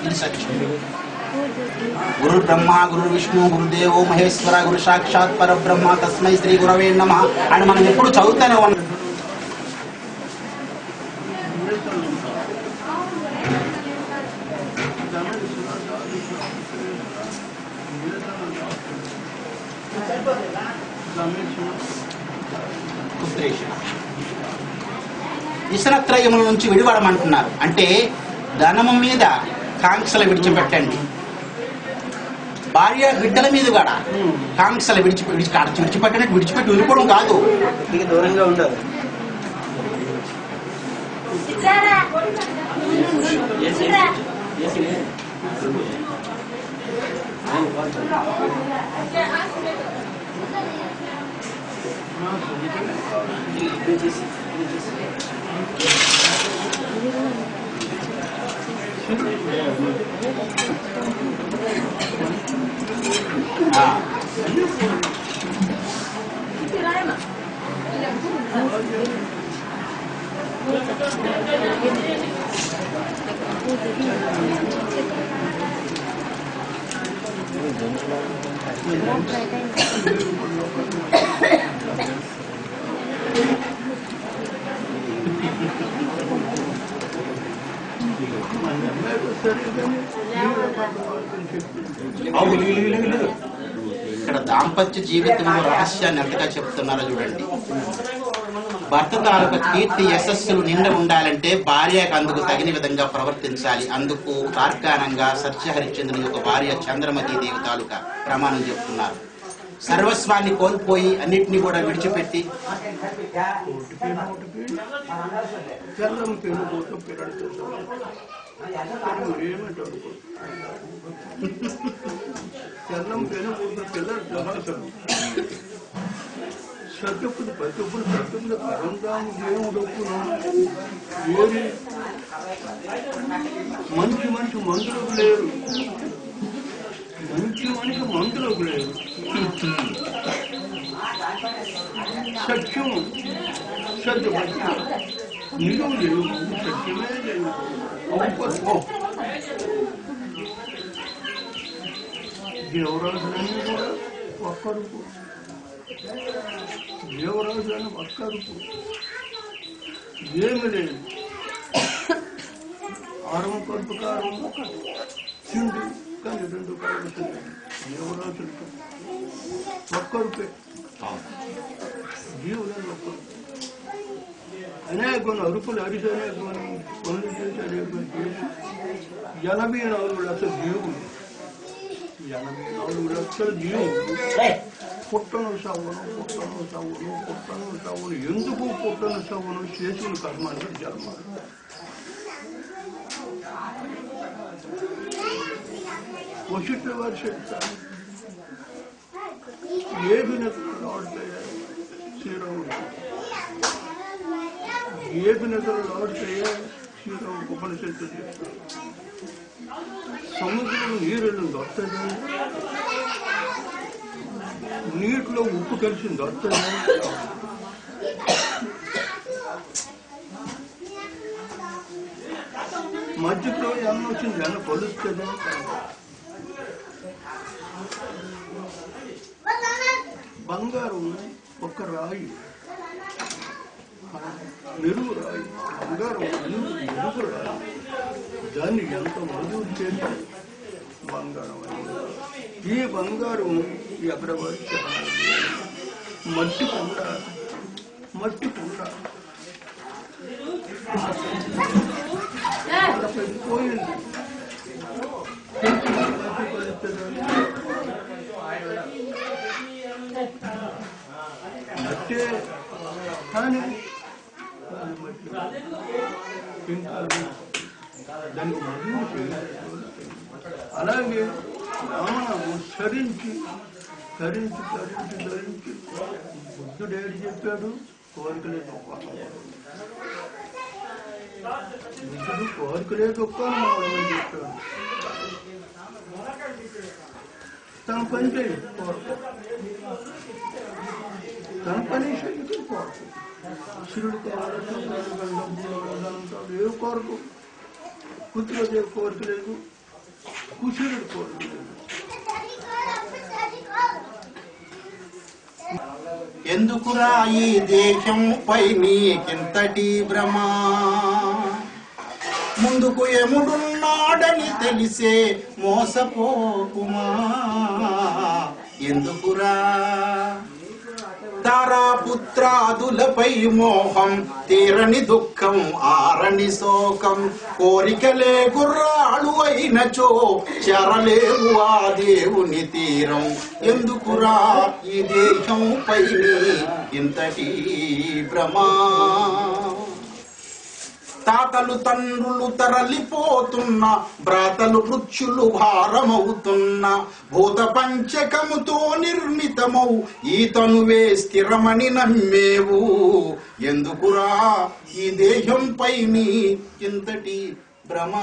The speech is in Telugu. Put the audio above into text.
ఇది సత్యం. గురు బ్రహ్మ గురు విష్ణు గురుదేవో మహేశ్వర గురు సాక్షాత్ పరబ్రహ్మ తస్మై శ్రీ గురవే నమః అని మనం ఎప్పుడు చదువుతానే ఉన్నాం. ఇసరత్రయముల నుంచి విడిపడమంటున్నారు. అంటే ధనము మీద కాంక్షలు విడిచిపెట్టండి, భార్య బిడ్డల మీద కూడా కాంక్షలు విడిచిపెట్టినట్టు విడిచిపెట్టి వెళ్ళిపోవడం కాదు, దూరంగా ఉండాలి. ఇక్కడ దాంపత్య జీవితంలో రహస్యాన్ని ఎంతగా చెప్తున్నారో చూడండి. భర్త తాలూకు కీర్తి యశస్సులు నిండా ఉండాలంటే భార్యకు అందుకు తగిన విధంగా ప్రవర్తించాలి. అందుకు తార్కాణంగా సత్యహరిశ్చంద్రుని యొక్క భార్య చంద్రమతి దేవి తాలూకా ప్రమాణం చెప్తున్నారు. సర్వస్వాన్ని కోల్పోయి అన్నిటినీ కూడా విడిచిపెట్టి సత్యపుడు ప్రతిప్పుడు సత్యపుడు పరందాము దేవుడొప్పును ఏరి మంచి మంచి మందులకు లేరు, మంచి మనిషి మందులకు లేరు. సత్యం సత్యపత్య నిలువు లేవు, సత్యమే లేవు. దేవరాజులన్నీ కూడా ఒక్కరుపు, దేవరాజులను ఒక్కరుపు ఏమి లేదు. ఆరవ కడుపు కారం చిండి కానీ రెండు కాలం దేవరాజులతో ఒక్కరుపే, జీవులను ఒక్కరు. అనేక అరుపులు అరిసి అనేక పనులు చేసి అనేక చేసి 84 లక్షల జీవులు, 84 లక్షల జీవులు పుట్టను సవ్వను పుట్టను సవ్వను పుట్టను సవ్వను. ఎందుకు పుట్టను సవ్వను? చేసిన కర్మాన్ని జన్మాలు. వశిష్ఠ వారు చెప్తారు, ఏ వినతులు ఆడుతాయా శ్రీరాముడు, ఏ వినతులు ఆడుతాయా శ్రీరాముడు ఉపనిషత్తు చెప్తారు. సముద్రం నీరు దొరుకుతుంది, నీటిలో ఉప్పు కలిసింది దొరుకుతుంది, మధ్యలో ఎన్న వచ్చింది ఎన్న పలుస్తుంది. బంగారం ఒక రాయి, మెరుగు రాయి, బంగారం మెరుగు రాయి, దాన్ని ఎంత మధురు చేసి బంగారం అయింది. ఈ బంగారం ఎక్కడ వచ్చి మట్టి కుండ, మట్టి కుండ పోయింది. మట్టే కానీ దానికి మధురు. అలాగే రామనామం ధరించి ధరించి ధరించి ధరించి బుద్ధుడు ఏడు చెప్పాడు, కోరికలే తొక్కాను. బుద్ధుడు కోరికలే తొక్కాను అని చెప్పాడు. తన పని చేయి కోరిక, తన పని చేయి కోరిక. శివుడు కావాలంటే ఏ కోరిక, పుత్రులదే కోరిక లేదు, కుశలుడు కోరుడు ఎందుకురా ఈ దేశంపై నీకింతటి భ్రమ ముందుకు ఎముడున్నాడని తెలిసే మోసపోకుమా ఎందుకురా తారాపుత్రాదులపై మోహం తీరని దుఃఖం ఆరని శోకం కోరికలే గుర్రాలు అయినచో చెరలేవు ఆ దేవుని తీరం ఎందుకురా ఈ దేశంపై ఇంతటి భ్రమా తాతలు తండ్రులు తరలిపోతున్న భ్రాతలు మృత్యులు భారమవుతున్న భూత పంచకముతో నిర్మితమౌ ఈ తనువే స్థిరమని నమ్మేవు ఎందుకురా ఈ దేహంపై ఇంతటి భ్రమ